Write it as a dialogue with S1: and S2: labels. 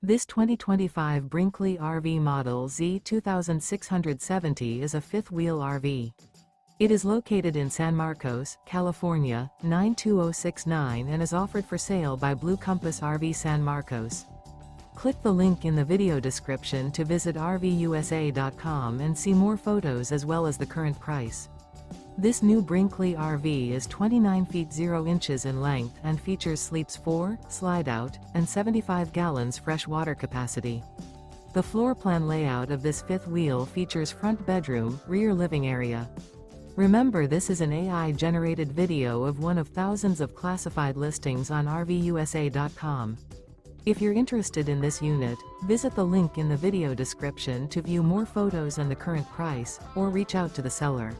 S1: This 2025 Brinkley RV Model Z 2670 is a fifth-wheel RV. It is located in San Marcos, California, 92069 and is offered for sale by Blue Compass RV San Marcos. Click the link in the video description to visit RVUSA.com and see more photos as well as the current price. This new Brinkley RV is 29 feet 0 inches in length and features sleeps 4, slide-out, and 75 gallons fresh water capacity. The floor plan layout of this fifth wheel features front bedroom, rear living area. Remember, this is an AI-generated video of one of thousands of classified listings on RVUSA.com. If you're interested in this unit, visit the link in the video description to view more photos and the current price, or reach out to the seller.